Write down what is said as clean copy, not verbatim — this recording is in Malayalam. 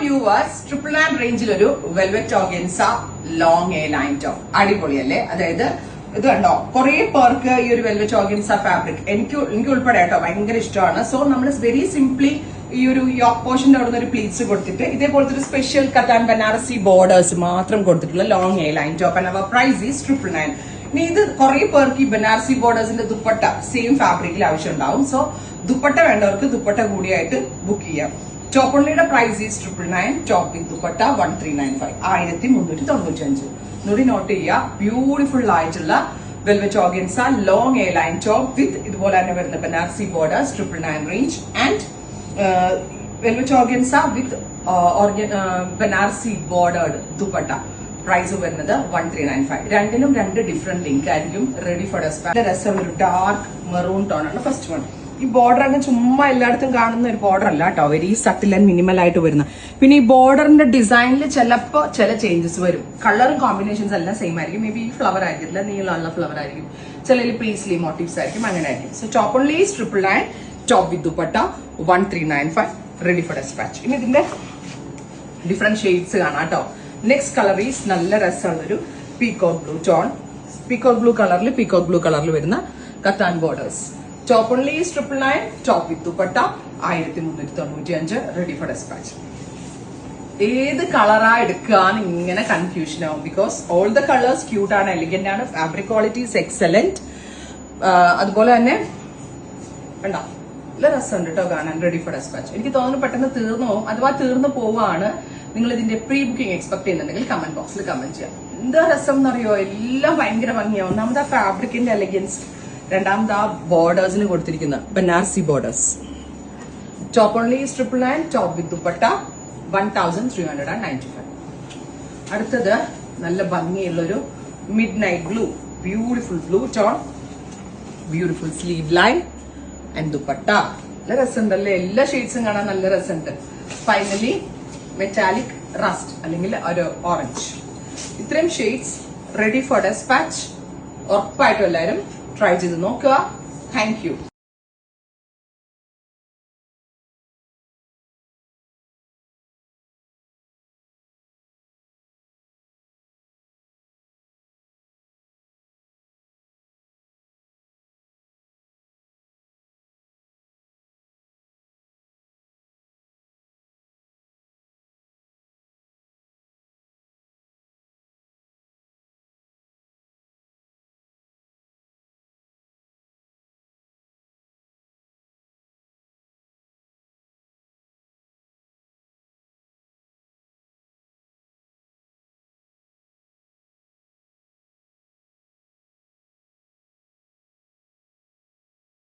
വ്യൂവേഴ്സ് 999 റേഞ്ചിൽ ഒരു velvet organza long A line top അടിപൊളിയല്ലേ. അതായത് ഇത് കണ്ടോ, കുറെ പേർക്ക് ഈ ഒരു വെൽവെറ്റ് ഓർഗൻസ ഫാബ്രിക് എനിക്ക് ഉൾപ്പെടെ കേട്ടോ ഭയങ്കര ഇഷ്ടമാണ്. സോ നമ്മൾ വെരി സിംപ്ലി ഈ ഒരു യോക്ക് പോർഷന്റെ അവിടെ നിന്ന് ഒരു പ്ലീറ്റ്സ് കൊടുത്തിട്ട് ഇതേപോലത്തെ ഒരു സ്പെഷ്യൽ കത്താൻ ബനാറസി ബോർഡേഴ്സ് മാത്രം കൊടുത്തിട്ടുള്ള long A line top and our price is 999. ഇനി ഇത് കുറെ പേർക്ക് ഈ ബനാറസി ബോർഡേഴ്സിന്റെ ദുപ്പട്ട സെയിം ഫാബ്രിക്കിൽ ആവശ്യം ഉണ്ടാവും. സോ ദുപ്പട്ട വേണ്ടവർക്ക് ദുപ്പട്ട കൂടിയായിട്ട് ബുക്ക് ചെയ്യാം. ടോപ്പ് ഓൺലിയുടെ price is 999. Top with dupatta 1395, 1395. നോടി നോട്ട് ചെയ്യുക. ബ്യൂട്ടിഫുൾ ആയിട്ടുള്ള velvet organza long A line top with ഇതുപോലെ തന്നെ വരുന്ന Banarasi borders 999 range and velvet organza with Banarasi bordered dupatta price വരുന്നത് 1395. രണ്ടിനും രണ്ട് ഡിഫറെന്റ് ലിങ്ക് ആയിരിക്കും. Ready for dispatch. രസം ഒരു ഡാർക്ക് മെറൂൺ ടോൺ ആണ് ഫസ്റ്റ് വൺ. ഈ ബോർഡർ അങ്ങ് ചുമ്മാ എല്ലായിടത്തും കാണുന്ന ഒരു ബോർഡർ അല്ല കേട്ടോ, വെരി സട്ടിൽ ആൻഡ് മിനിമൽ ആയിട്ട് വരുന്ന. പിന്നെ ഈ ബോർഡറിന്റെ ഡിസൈനിൽ ചിലപ്പോൾ ചില ചേഞ്ചസ് വരും. കളറും കോമ്പിനേഷൻസ് എല്ലാം സെയിം ആയിരിക്കും. മേ ബി ഈ ഫ്ലവർ ആയിരിക്കില്ല, നീളമുള്ള ഫ്ലവർ ആയിരിക്കും, ചിലതിൽ പ്രീസ്ലി മോട്ടീവ്സ് ആയിരിക്കും, അങ്ങനെ ആയിരിക്കും. So top only 999. Top with dupatta 1395. Ready for dispatch. ഇനി ഇതിന്റെ ഡിഫറെന്റ് ഷെയ്ഡ്സ് കാണാം കേട്ടോ. നെക്സ്റ്റ് കളർ ഈസ് നല്ല രസമുള്ളൊരു peacock blue tone. Peacock blue കളറിൽ വരുന്ന കത്താൻ borders. Top only 999. Top with dupatta 1395. Ready for dispatch. ഏത് കളറാ എടുക്കാന്ന് ഇങ്ങനെ കൺഫ്യൂഷൻ ആവും. Because all the colours cute ആണ്, എലിഗന്റ് ആണ്, ഫാബ്രിക് ക്വാളിറ്റി ഈസ് എക്സലന്റ്. അതുപോലെ തന്നെ വേണ്ട നല്ല രസമുണ്ട് കേട്ടോ കാണാൻ. Ready for dispatch. എനിക്ക് തോന്നുന്നു പെട്ടെന്ന് തീർന്നു പോകും. അഥവാ തീർന്നു പോവാണ്, നിങ്ങൾ ഇതിന്റെ പ്രീ ബുക്കിംഗ് എക്സ്പെക്ട് ചെയ്യുന്നുണ്ടെങ്കിൽ കമന്റ് ബോക്സിൽ കമന്റ് ചെയ്യാം. എന്താ രസം എന്നറിയോ, എല്ലാം ഭയങ്കര ഭംഗിയാവും. ഒന്നാമത് ആ ഫാബ്രിക്കിന്റെ എലഗൻസ്, രണ്ടാമത് ആ ബോർഡേഴ്സിന് കൊടുത്തിരിക്കുന്ന Banarasi borders. Top only 999. Top with dupatta 1395. അടുത്തത് നല്ല ഭംഗിയുള്ളൊരു midnight blue, beautiful blue tone, beautiful sleeve line and dupatta. നല്ല രസമുണ്ടല്ലേ, എല്ലാ ഷെയ്ഡ്സും കാണാൻ നല്ല രസമുണ്ട്. ഫൈനലി മെറ്റാലിക് റസ്റ്റ് അല്ലെങ്കിൽ ഒരു ഓറഞ്ച്. ഇത്രയും ഷെയ്ഡ്സ് റെഡി ഫോർ ഡെസ്പാച്ച്. ഉറപ്പായിട്ടും എല്ലാവരും ട്രൈ ചെയ്ത് നോക്കുക. Thank you.